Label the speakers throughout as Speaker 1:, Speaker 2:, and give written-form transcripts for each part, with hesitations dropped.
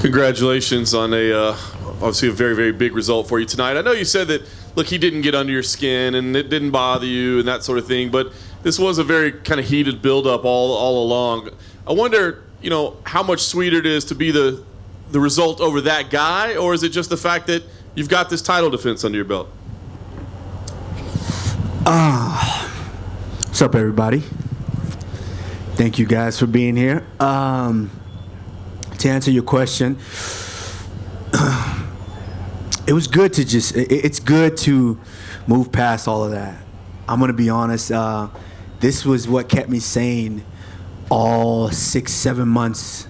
Speaker 1: Congratulations on obviously a very, very big result for you tonight. I know you said that, look, he didn't get under your skin and it didn't bother you and that sort of thing, but this was a very kind of heated build-up all along. I wonder, how much sweeter it is to be the result over that guy, or is it just the fact that you've got this title defense under your belt?
Speaker 2: What's up, everybody? Thank you guys for being here. To answer your question, it was good to it's good to move past all of that. I'm going to be honest. This was what kept me sane all 6-7 months.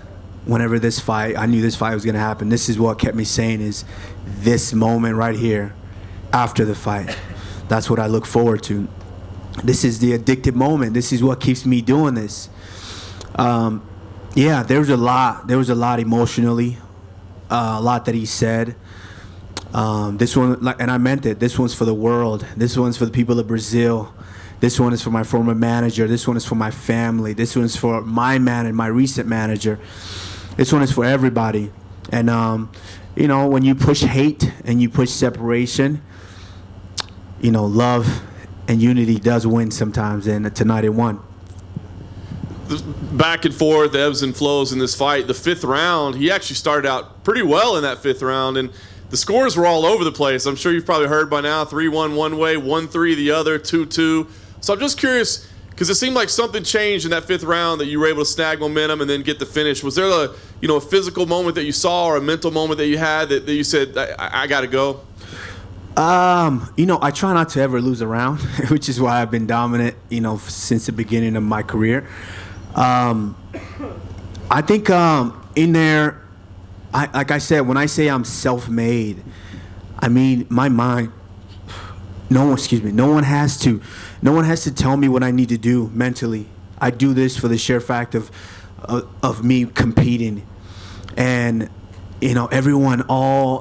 Speaker 2: Whenever this fight, I knew this fight was going to happen. This is what kept me sane, is this moment right here after the fight. That's what I look forward to. This is the addictive moment. This is what keeps me doing this. Yeah, there was a lot emotionally, a lot that he said. This one, and I meant it. This one's for the world. This one's for the people of Brazil. This one is for my former manager. This one is for my family. This one is for my recent manager. This one is for everybody. And when you push hate and you push separation, love and unity does win sometimes. And tonight it won.
Speaker 1: Back and forth, ebbs and flows in this fight. The fifth round, he actually started out pretty well in that fifth round, and the scores were all over the place. I'm sure you've probably heard by now, 3-1 one way, 1-3 the other, 2-2. So I'm just curious, because it seemed like something changed in that fifth round, that you were able to snag momentum and then get the finish. Was there a physical moment that you saw or a mental moment that you had that you said, I got to go?
Speaker 2: I try not to ever lose a round, which is why I've been dominant, since the beginning of my career. I think in there, like I said, when I say I'm self-made, I mean my mind. No one has to tell me what I need to do mentally. I do this for the sheer fact of me competing, and everyone,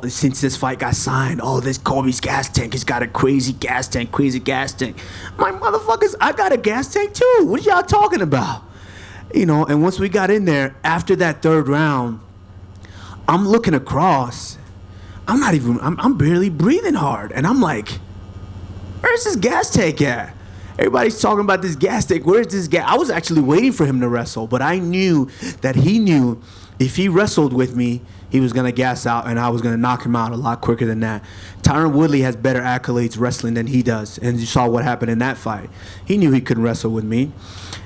Speaker 2: since this fight got signed, this Kobe's gas tank has got a crazy gas tank. My motherfuckers, I got a gas tank too. What are y'all talking about? And once we got in there, after that third round, I'm looking across. I'm barely breathing hard. And I'm like, where's this gas tank at? Everybody's talking about this gas tank. Where's this gas? I was actually waiting for him to wrestle, but I knew that he knew if he wrestled with me, he was going to gas out, and I was going to knock him out a lot quicker than that. Tyron Woodley has better accolades wrestling than he does, and you saw what happened in that fight. He knew he couldn't wrestle with me.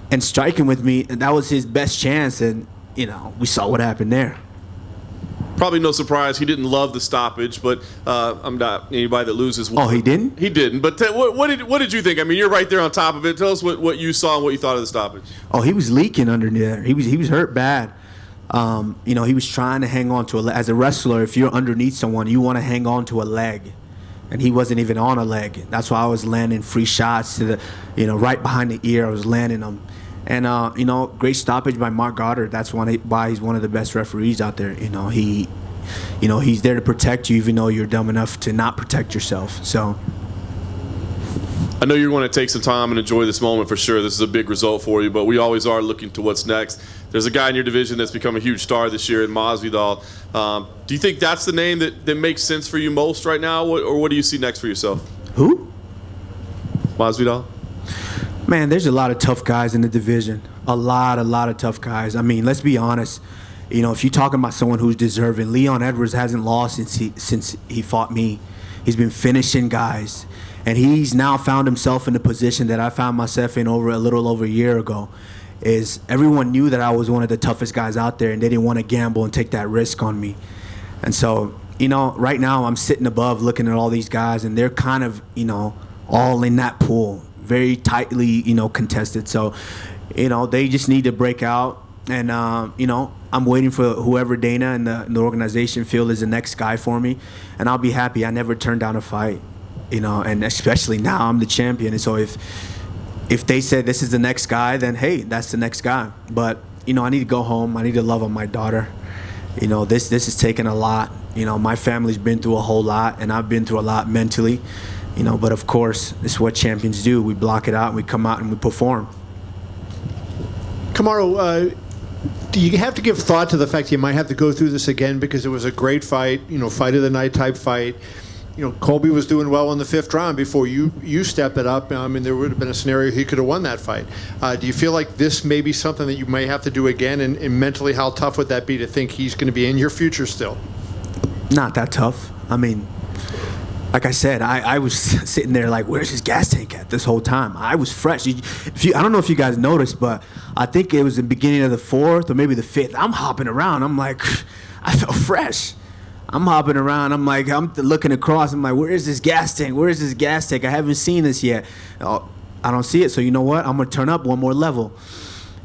Speaker 2: And striking with me, that was his best chance, and, we saw what happened there.
Speaker 1: Probably no surprise he didn't love the stoppage, but I'm not anybody that loses.
Speaker 2: Oh, he didn't?
Speaker 1: He didn't. But what did you think? I mean, you're right there on top of it. Tell us what you saw and what you thought of the stoppage.
Speaker 2: Oh, he was leaking under there. He was hurt bad. He was trying to hang on to as a wrestler, if you're underneath someone, you want to hang on to a leg. And he wasn't even on a leg. That's why I was landing free shots to the, right behind the ear. I was landing them. And, great stoppage by Mark Goddard. That's why he's one of the best referees out there. He's there to protect you, even though you're dumb enough to not protect yourself. So
Speaker 1: I know you're going to take some time and enjoy this moment for sure. This is a big result for you, but we always are looking to what's next. There's a guy in your division that's become a huge star this year in Masvidal. Do you think that's the name that makes sense for you most right now, or what do you see next for yourself?
Speaker 2: Who?
Speaker 1: Masvidal?
Speaker 2: Man, there's a lot of tough guys in the division. A lot of tough guys. I mean, let's be honest. If you're talking about someone who's deserving, Leon Edwards hasn't lost since he fought me. He's been finishing guys. And he's now found himself in the position that I found myself in a little over a year ago. Is everyone knew that I was one of the toughest guys out there, and they didn't want to gamble and take that risk on me. And so, right now I'm sitting above looking at all these guys, and they're kind of, all in that pool. Very tightly, contested. So, they just need to break out. And, I'm waiting for whoever Dana and the organization feel is the next guy for me. And I'll be happy. I never turned down a fight, and especially now I'm the champion. And so if they said this is the next guy, then, hey, that's the next guy. But, I need to go home. I need to love on my daughter. This is taking a lot. My family's been through a whole lot, and I've been through a lot mentally. But of course, this is what champions do. We block it out, and we come out and we perform.
Speaker 3: Kamaru, Do you have to give thought to the fact you might have to go through this again because it was a great fight, fight of the night type fight? Colby was doing well in the 5th round before you stepped it up. I mean, there would have been a scenario he could have won that fight. Do you feel like this may be something that you may have to do again? And mentally, how tough would that be to think he's going to be in your future still?
Speaker 2: Not that tough. I mean, like I said, I was sitting there like, where's his gas tank at this whole time? I was fresh. I don't know if you guys noticed, but I think it was the beginning of the 4th or maybe the 5th. I'm hopping around. I'm like, I felt fresh. I'm hopping around. I'm like, I'm looking across. I'm like, where is this gas tank? Where is this gas tank? I haven't seen this yet. Oh, I don't see it. So you know what? I'm gonna turn up one more level.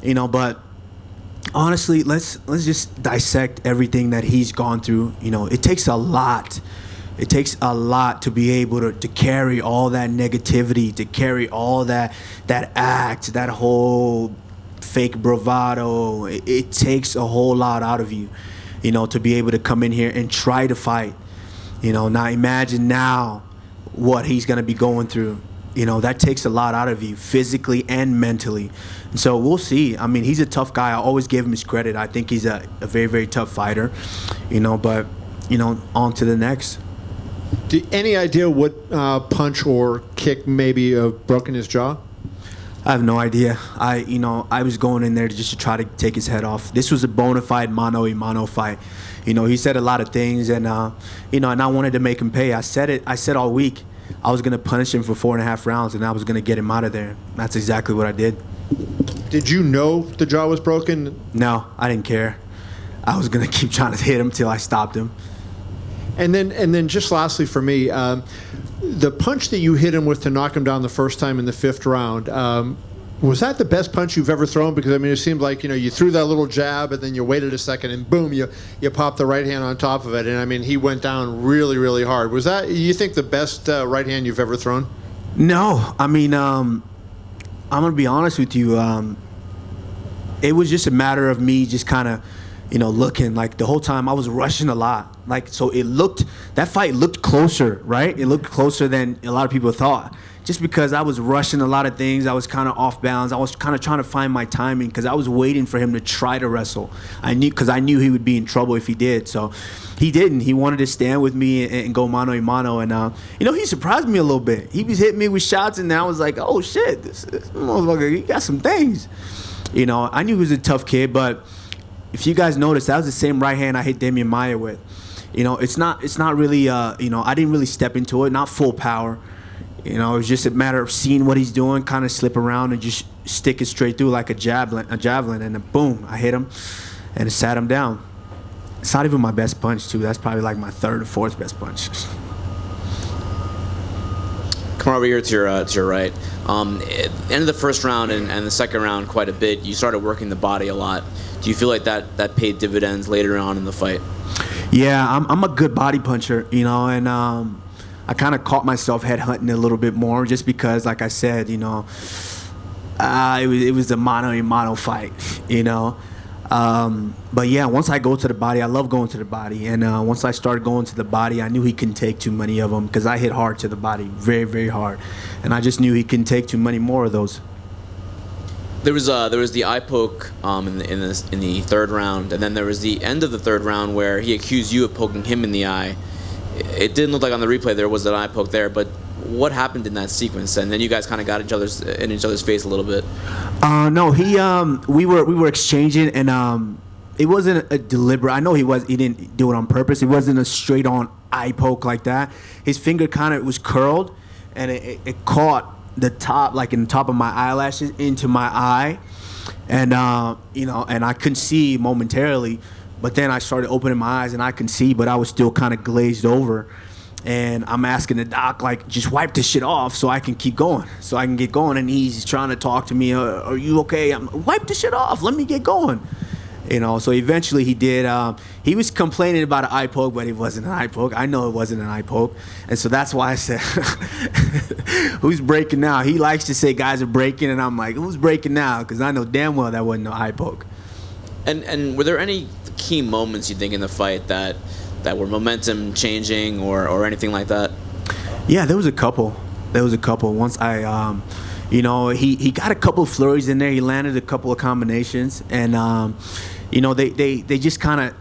Speaker 2: But honestly, let's just dissect everything that he's gone through. It takes a lot. It takes a lot to be able to carry all that negativity, to carry all that act, that whole fake bravado. It takes a whole lot out of you, to be able to come in here and try to fight. Now imagine now what he's going to be going through. That takes a lot out of you physically and mentally. And so we'll see. I mean, he's a tough guy. I always give him his credit. I think he's a very, very tough fighter, but, on to the next.
Speaker 3: Any idea what punch or kick maybe broken his jaw?
Speaker 2: I have no idea. I was going in there just to try to take his head off. This was a bona fide mano-a-mano fight. He said a lot of things, and and I wanted to make him pay. I said all week I was going to punish him for 4.5 rounds, and I was going to get him out of there. That's exactly what I did.
Speaker 3: Did you know the jaw was broken?
Speaker 2: No, I didn't care. I was going to keep trying to hit him till I stopped him.
Speaker 3: And then just lastly for me, the punch that you hit him with to knock him down the first time in the 5th round, was that the best punch you've ever thrown? Because, I mean, it seemed like, you threw that little jab and then you waited a second and boom, you popped the right hand on top of it. And, I mean, he went down really, really hard. Was that, you think, the best right hand you've ever thrown?
Speaker 2: No. I mean, I'm going to be honest with you. It was just a matter of me just kind of, looking. Like, the whole time I was rushing a lot. Like, so that fight looked closer, right? It looked closer than a lot of people thought. Just because I was rushing a lot of things, I was kind of off balance. I was kind of trying to find my timing because I was waiting for him to try to wrestle. I knew he would be in trouble if he did. So he didn't. He wanted to stand with me and go mano-a-mano. And, he surprised me a little bit. He was hitting me with shots, and I was like, oh, shit, this motherfucker, he got some things. I knew he was a tough kid, but if you guys noticed, that was the same right hand I hit Damian Maia with. It's not really, I didn't really step into it, not full power. It was just a matter of seeing what he's doing, kind of slip around and just stick it straight through like a javelin, and then boom, I hit him and it sat him down. It's not even my best punch, too. That's probably like my 3rd or 4th best punch.
Speaker 4: Come over here to your right. End of the 1st round and the 2nd round quite a bit. You started working the body a lot. Do you feel like that paid dividends later on in the fight?
Speaker 2: Yeah, I'm a good body puncher, and I kind of caught myself headhunting a little bit more just because, like I said, it was a mano-a-mano fight, But yeah, once I go to the body, I love going to the body. And once I started going to the body, I knew he couldn't take too many of them because I hit hard to the body, very, very hard. And I just knew he couldn't take too many more of those.
Speaker 4: There was the eye poke in the 3rd round, and then there was the end of the 3rd round where he accused you of poking him in the eye. It didn't look like on the replay there was an eye poke there, but what happened in that sequence? And then you guys kind of got in each other's face a little bit.
Speaker 2: No, we were exchanging, and it wasn't a deliberate. I know he didn't do it on purpose. It wasn't a straight on eye poke like that. His finger kind of was curled, and it caught the top, like in the top of my eyelashes, into my eye, and and I couldn't see momentarily. But then I started opening my eyes and I can see, but I was still kind of glazed over. And I'm asking the doc, like, just wipe this shit off so I can keep going, so I can get going. And he's trying to talk to me, are you okay? Wipe the shit off, let me get going. So eventually he did. He was complaining about an eye poke, but it wasn't an eye poke. I know it wasn't an eye poke. And so that's why I said, who's breaking now? He likes to say guys are breaking, and I'm like, who's breaking now? Because I know damn well that wasn't no eye poke.
Speaker 4: And were there any key moments you think in the fight that were momentum changing or anything like that?
Speaker 2: Yeah, there was a couple. Once I, he got a couple of flurries in there. He landed a couple of combinations, and they just kind of,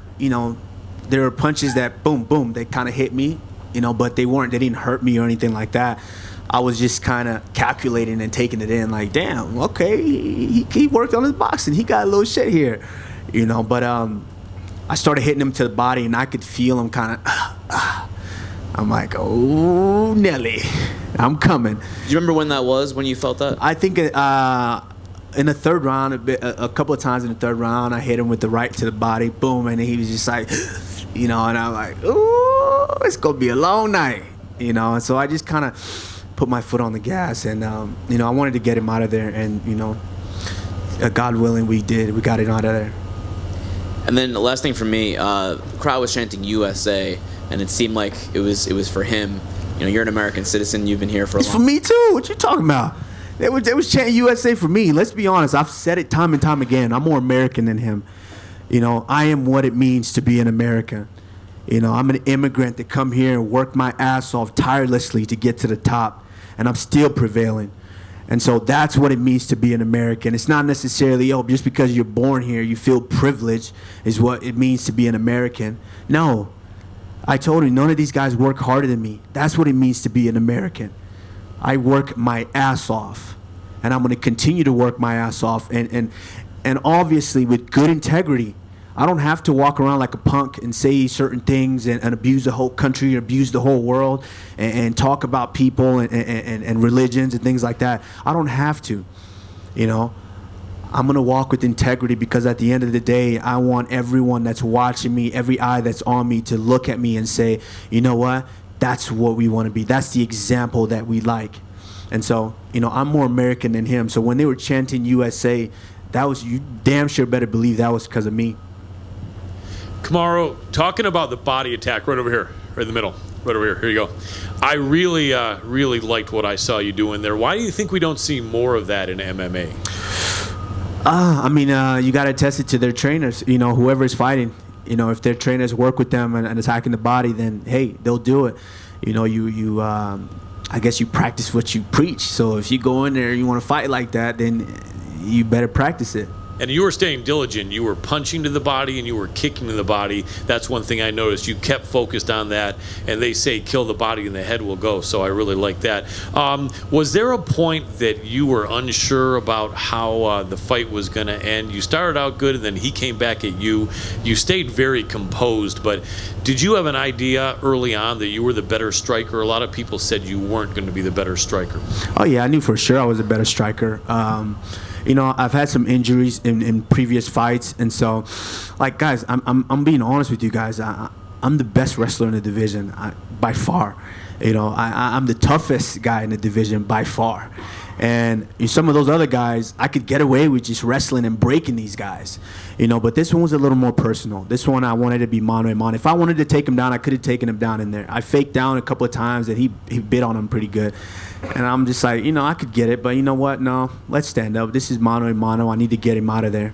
Speaker 2: there were punches that boom, boom, they kind of hit me, but they didn't hurt me or anything like that. I was just kind of calculating and taking it in, like, damn, okay, he worked on his boxing. He got a little shit here, But I started hitting him to the body, and I could feel him kind of. I'm like, oh, Nelly, I'm coming.
Speaker 4: Do you remember when that was, when you felt that?
Speaker 2: I think in the third round, a couple of times in the third round, I hit him with the right to the body, boom, and he was just like, and I'm like, ooh, it's gonna be a long night, And so I just kind of put my foot on the gas, and I wanted to get him out of there, and God willing, we did. We got it out of there.
Speaker 4: And then the last thing for me, the crowd was chanting USA, and it seemed like it was for him. You're an American citizen. You've been here for a long time.
Speaker 2: It's for me too. What you talking about? They was chanting USA for me. Let's be honest. I've said it time and time again. I'm more American than him. I am what it means to be an American. I'm an immigrant that come here and work my ass off tirelessly to get to the top, and I'm still prevailing. And so that's what it means to be an American. It's not necessarily, just because you're born here, you feel privileged is what it means to be an American. No. I told him, none of these guys work harder than me. That's what it means to be an American. I work my ass off, and I'm going to continue to work my ass off, and obviously with good integrity. I don't have to walk around like a punk and say certain things and abuse the whole country, abuse the whole world, and talk about people and religions and things like that. I don't have to, I'm going to walk with integrity, because at the end of the day, I want everyone that's watching me, every eye that's on me, to look at me and say, you know what? That's what we want to be. That's the example that we like. And so, I'm more American than him. So when they were chanting USA, you damn sure better believe that was because of me.
Speaker 5: Kamaru, talking about the body attack right over here, right in the middle, right over here. Here you go. I really liked what I saw you doing there. Why do you think we don't see more of that in MMA?
Speaker 2: You got to test it to their trainers. Whoever's fighting. If their trainers work with them and attacking the body, then hey, they'll do it. I guess you practice what you preach. So if you go in there and you want to fight like that, then you better practice it.
Speaker 5: And you were staying diligent. You were punching to the body and you were kicking to the body. That's one thing I noticed. You kept focused on that. And they say kill the body and the head will go. So I really like that. Was there a point that you were unsure about how the fight was going to end? You started out good and then he came back at you. You stayed very composed. But did you have an idea early on that you were the better striker? A lot of people said you weren't going to be the better striker.
Speaker 2: Oh, yeah. I knew for sure I was a better striker. I've had some injuries in previous fights, and so, like, guys, I'm being honest with you guys. I'm the best wrestler in the division by far. I'm the toughest guy in the division by far. And some of those other guys, I could get away with just wrestling and breaking these guys, But this one was a little more personal. This one I wanted to be mano a mano. If I wanted to take him down, I could have taken him down in there. I faked down a couple of times, and he bit on him pretty good. And I'm just like, I could get it, but you know what? No, let's stand up. This is mano a mano. I need to get him out of there.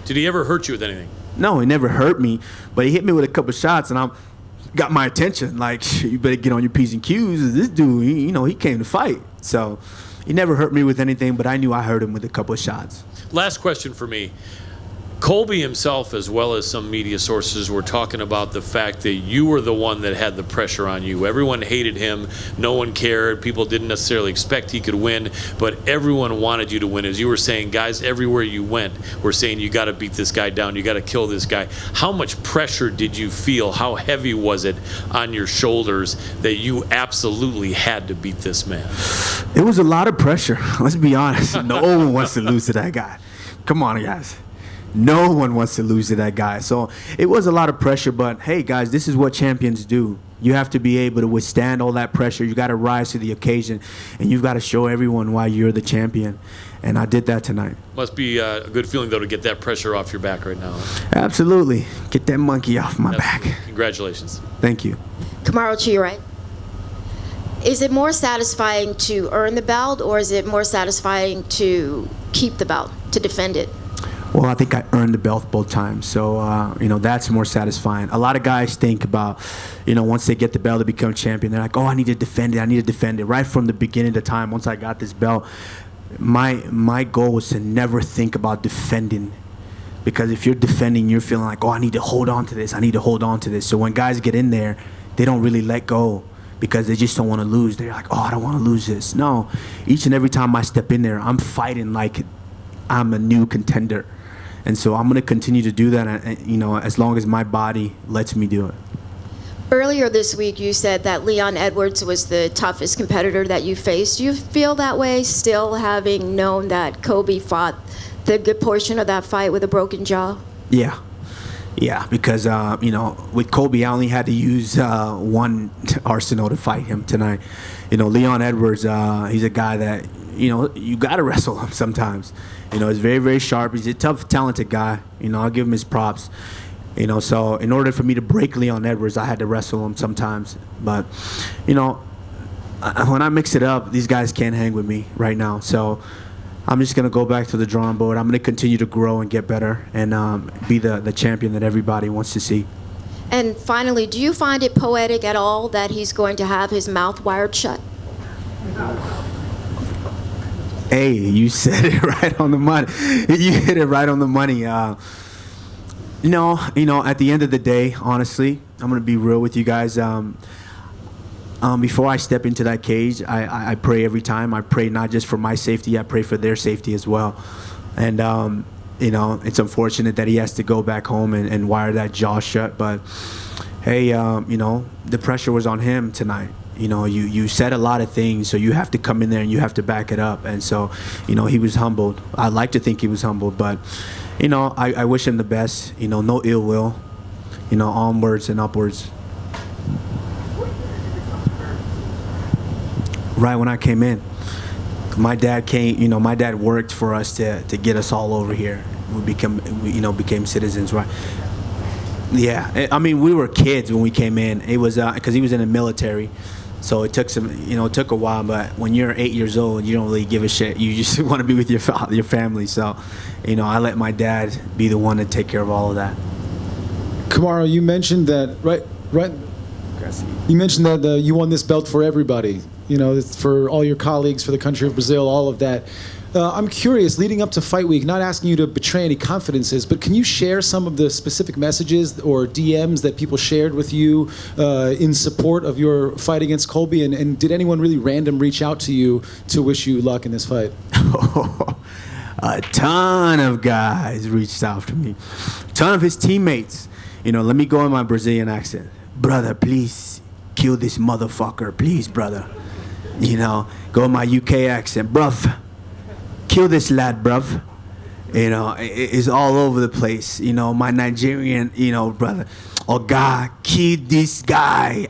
Speaker 5: Did he ever hurt you with anything?
Speaker 2: No, he never hurt me, but he hit me with a couple of shots, and got my attention. Like, you better get on your P's and Q's. This dude, he came to fight. So he never hurt me with anything, but I knew I hurt him with a couple of shots.
Speaker 5: Last question for me. Colby himself, as well as some media sources, were talking about the fact that you were the one that had the pressure on you. Everyone hated him. No one cared. People didn't necessarily expect he could win, but everyone wanted you to win. As you were saying, guys, everywhere you went were saying, you got to beat this guy down. You got to kill this guy. How much pressure did you feel? How heavy was it on your shoulders that you absolutely had to beat this man?
Speaker 2: It was a lot of pressure. Let's be honest. No one wants to lose to that guy. Come on, guys. No one wants to lose to that guy. So it was a lot of pressure, but hey, guys, this is what champions do. You have to be able to withstand all that pressure. You got to rise to the occasion, and you've got to show everyone why you're the champion. And I did that tonight.
Speaker 5: Must be a good feeling, though, to get that pressure off your back right now.
Speaker 2: Absolutely. Get that monkey off my back.
Speaker 5: Congratulations.
Speaker 2: Thank you.
Speaker 6: Kamaru, to your right. Is it more satisfying to earn the belt, or is it more satisfying to keep the belt, to defend it?
Speaker 2: Well, I think I earned the belt both times, so that's more satisfying. A lot of guys think about, once they get the belt to become champion, they're like, oh, I need to defend it. Right from the beginning of the time, once I got this belt, my goal was to never think about defending Because if you're defending, you're feeling like, oh, I need to hold on to this. I need to hold on to this. So when guys get in there, they don't really let go because they just don't want to lose. They're like, oh, I don't want to lose this. No, each and every time I step in there, I'm fighting like I'm a new contender. And so I'm going to continue to do that, as long as my body lets me do it.
Speaker 6: Earlier this week, you said that Leon Edwards was the toughest competitor that you faced. Do you feel that way still, having known that Kobe fought the good portion of that fight with a broken jaw?
Speaker 2: Yeah, because with Kobe, I only had to use one arsenal to fight him tonight. Leon Edwards, he's a guy that you got to wrestle him sometimes. He's very, very sharp. He's a tough, talented guy. I'll give him his props. So in order for me to break Leon Edwards, I had to wrestle him sometimes. But when I mix it up, these guys can't hang with me right now. So I'm just going to go back to the drawing board. I'm going to continue to grow and get better and be the champion that everybody wants to see.
Speaker 6: And finally, do you find it poetic at all that he's going to have his mouth wired shut?
Speaker 2: Hey, you said it right on the money. You hit it right on the money. At the end of the day, honestly, I'm going to be real with you guys. Before I step into that cage, I pray every time. I pray not just for my safety, I pray for their safety as well. And, it's unfortunate that he has to go back home and wire that jaw shut. But, hey, the pressure was on him tonight. You said a lot of things, so you have to come in there and you have to back it up. And so, he was humbled. I like to think he was humbled, but, I wish him the best. No ill will, onwards and upwards. Right when I came in, my dad came. My dad worked for us to get us all over here. We became citizens, right? Yeah, I mean, we were kids when we came in. It was because he was in the military, so it took it took a while. But when you're 8 years old, you don't really give a shit. You just want to be with your family. So, I let my dad be the one to take care of all of that.
Speaker 7: Kamaru, you mentioned that right. You mentioned that you won this belt for everybody. For all your colleagues, for the country of Brazil, all of that. I'm curious, leading up to Fight Week, not asking you to betray any confidences, but can you share some of the specific messages or DMs that people shared with you in support of your fight against Colby? And did anyone really random reach out to you to wish you luck in this fight?
Speaker 2: A ton of guys reached out to me. A ton of his teammates. Let me go in my Brazilian accent. Brother, please kill this motherfucker. Please, brother. Go in my UK accent. Bruv, kill this lad, bruv. It's all over the place. My Nigerian, brother. Oh, God, kill this guy.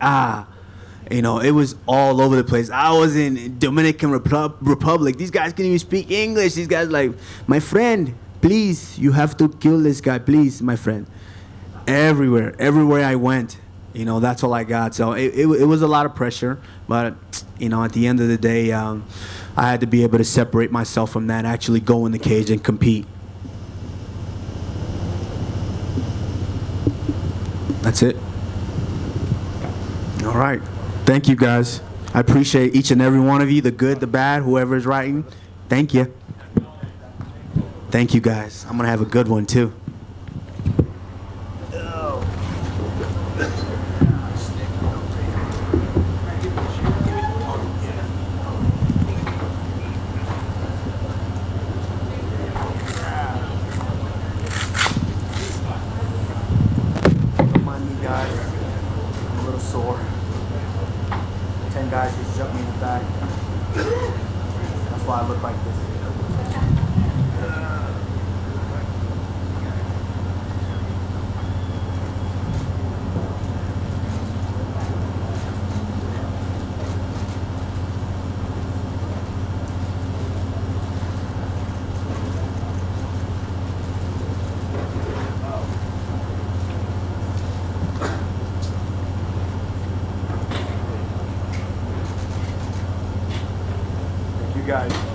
Speaker 2: It was all over the place. I was in Dominican Republic. These guys can't even speak English. These guys like, my friend, please, you have to kill this guy. Please, my friend. Everywhere I went. That's all I got. So it was a lot of pressure. But, at the end of the day, I had to be able to separate myself from that, actually go in the cage and compete. That's it. All right. Thank you, guys. I appreciate each and every one of you, the good, the bad, whoever is writing. Thank you. Thank you, guys. I'm going to have a good one, too. Sore. 10 guys just jumped me in the back. That's why I look like this. Guys.